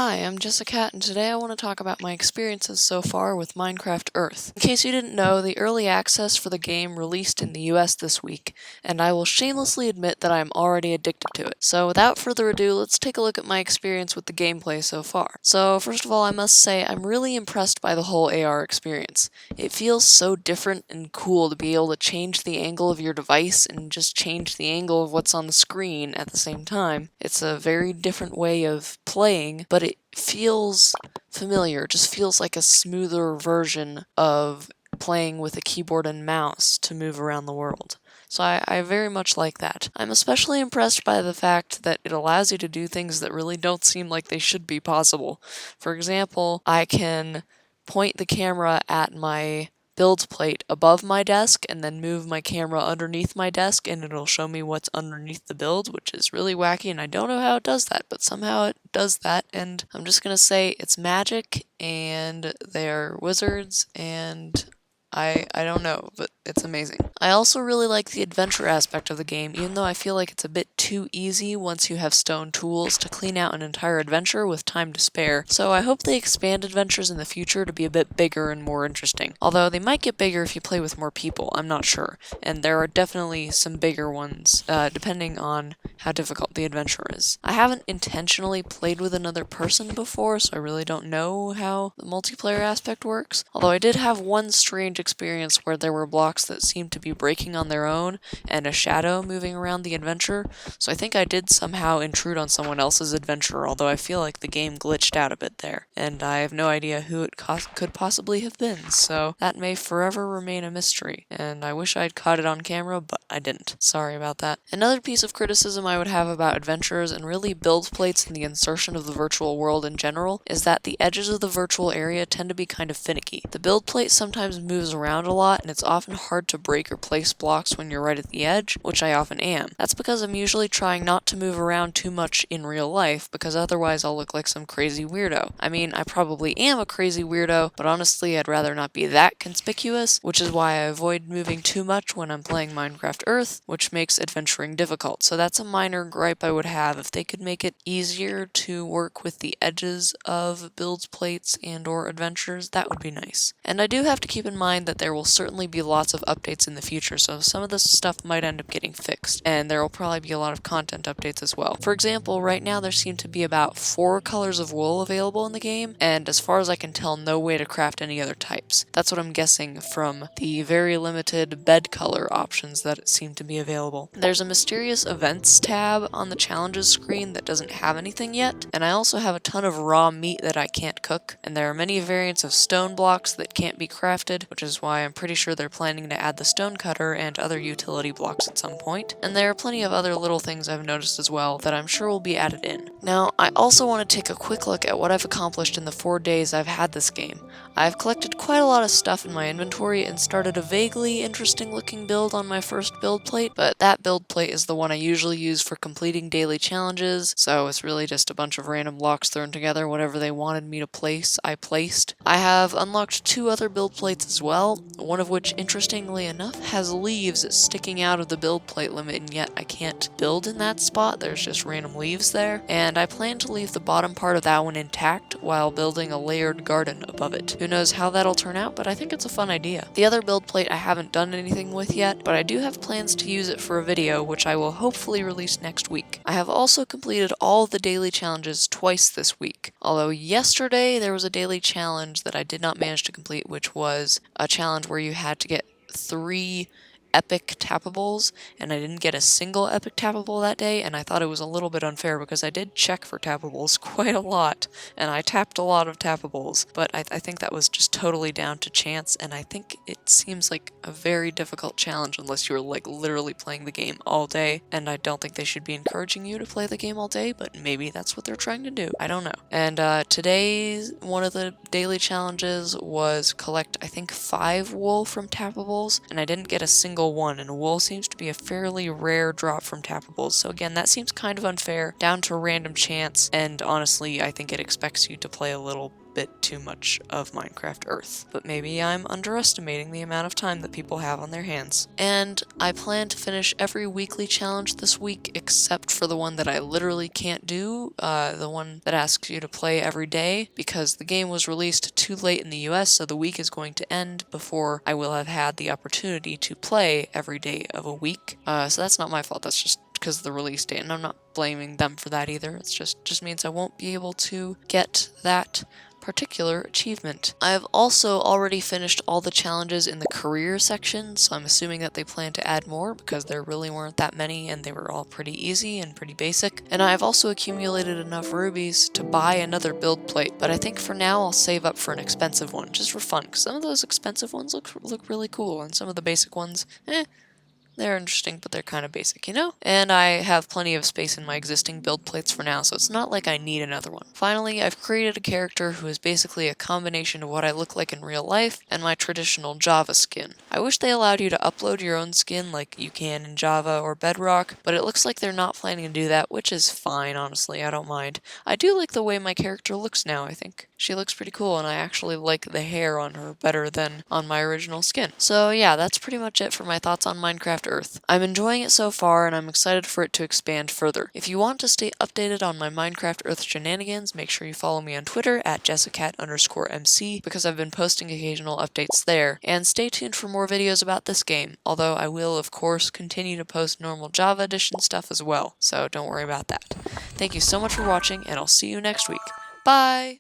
Hi, I'm Jessicat, and today I want to talk about my experiences so far with Minecraft Earth. In case you didn't know, the early access for the game released in the US this week, and I will shamelessly admit that I am already addicted to it. So without further ado, let's take a look at my experience with the gameplay so far. So first of all, I must say I'm really impressed by the whole AR experience. It feels so different and cool to be able to change the angle of your device and just change the angle of what's on the screen at the same time. It's a very different way of playing, but it feels familiar. It just feels like a smoother version of playing with a keyboard and mouse to move around the world. So I very much like that. I'm especially impressed by the fact that it allows you to do things that really don't seem like they should be possible. For example, I can point the camera at my build plate above my desk and then move my camera underneath my desk and it'll show me what's underneath the build, which is really wacky and I don't know how it does that, but somehow it does that, and I'm just gonna say it's magic and they're wizards and I don't know, but it's amazing. I also really like the adventure aspect of the game, even though I feel like it's a bit too easy once you have stone tools to clean out an entire adventure with time to spare, so I hope they expand adventures in the future to be a bit bigger and more interesting. Although they might get bigger if you play with more people, I'm not sure, and there are definitely some bigger ones, depending on how difficult the adventure is. I haven't intentionally played with another person before, so I really don't know how the multiplayer aspect works, although I did have one strange experience where there were blocks that seemed to be breaking on their own and a shadow moving around the adventure, so I think I did somehow intrude on someone else's adventure, although I feel like the game glitched out a bit there, and I have no idea who it could possibly have been, so that may forever remain a mystery, and I wish I'd caught it on camera, but I didn't. Sorry about that. Another piece of criticism I would have about adventures, and really build plates and the insertion of the virtual world in general, is that the edges of the virtual area tend to be kind of finicky. The build plate sometimes moves around a lot, and it's often hard to break or place blocks when you're right at the edge, which I often am. That's because I'm usually trying not to move around too much in real life, because otherwise I'll look like some crazy weirdo. I mean, I probably am a crazy weirdo, but honestly I'd rather not be that conspicuous, which is why I avoid moving too much when I'm playing Minecraft Earth, which makes adventuring difficult. So that's a minor gripe I would have. If they could make it easier to work with the edges of build plates and or adventures, that would be nice. And I do have to keep in mind that there will certainly be lots of updates in the future, so some of this stuff might end up getting fixed, and there will probably be a lot of content updates as well. For example, right now there seem to be about 4 colors of wool available in the game, and as far as I can tell, no way to craft any other types. That's what I'm guessing from the very limited bed color options that seem to be available. There's a mysterious events tab on the challenges screen that doesn't have anything yet, and I also have a ton of raw meat that I can't cook, and there are many variants of stone blocks that can't be crafted, which is why I'm pretty sure they're planning to add the stone cutter and other utility blocks at some point, and there are plenty of other little things I've noticed as well that I'm sure will be added in. Now, I also want to take a quick look at what I've accomplished in the 4 days I've had this game. I've collected quite a lot of stuff in my inventory and started a vaguely interesting looking build on my first build plate, but that build plate is the one I usually use for completing daily challenges, so it's really just a bunch of random blocks thrown together. Whatever they wanted me to place, I placed. I have unlocked 2 other build plates as well, one of which, interestingly enough, has leaves sticking out of the build plate limit, and yet I can't build in that spot. There's just random leaves there, and I plan to leave the bottom part of that one intact while building a layered garden above it. Who knows how that'll turn out, but I think it's a fun idea. The other build plate I haven't done anything with yet, but I do have plans to use it for a video, which I will hopefully release next week. I have also completed all of the daily challenges twice this week, although yesterday there was a daily challenge that I did not manage to complete, which was a challenge where you had to get 3 epic tappables, and I didn't get a single epic tappable that day, and I thought it was a little bit unfair because I did check for tappables quite a lot, and I tapped a lot of tappables, but I think that was just totally down to chance, and I think it seems like a very difficult challenge unless you're like literally playing the game all day, and I don't think they should be encouraging you to play the game all day, but maybe that's what they're trying to do. I don't know. And today's one of the daily challenges was collect, I think, 5 wool from tappables, and I didn't get a single one, and wool seems to be a fairly rare drop from tappables, so again, that seems kind of unfair, down to random chance, and honestly, I think it expects you to play a little bit too much of Minecraft Earth. But maybe I'm underestimating the amount of time that people have on their hands. And I plan to finish every weekly challenge this week except for the one that I literally can't do, the one that asks you to play every day, because the game was released too late in the US, so the week is going to end before I will have had the opportunity to play every day of a week. So that's not my fault, that's just because of the release date, and I'm not blaming them for that either. It's just means I won't be able to get that particular achievement. I've also already finished all the challenges in the career section, so I'm assuming that they plan to add more because there really weren't that many and they were all pretty easy and pretty basic. And I've also accumulated enough rubies to buy another build plate, but I think for now I'll save up for an expensive one just for fun, because some of those expensive ones look really cool, and some of the basic ones, they're interesting, but they're kind of basic, you know? And I have plenty of space in my existing build plates for now, so it's not like I need another one. Finally, I've created a character who is basically a combination of what I look like in real life and my traditional Java skin. I wish they allowed you to upload your own skin like you can in Java or Bedrock, but it looks like they're not planning to do that, which is fine, honestly, I don't mind. I do like the way my character looks now, I think. She looks pretty cool, and I actually like the hair on her better than on my original skin. So yeah, that's pretty much it for my thoughts on Minecraft Earth. I'm enjoying it so far, and I'm excited for it to expand further. If you want to stay updated on my Minecraft Earth shenanigans, make sure you follow me on Twitter at JessicatMC, because I've been posting occasional updates there, and stay tuned for more videos about this game, although I will, of course, continue to post normal Java Edition stuff as well, so don't worry about that. Thank you so much for watching, and I'll see you next week. Bye!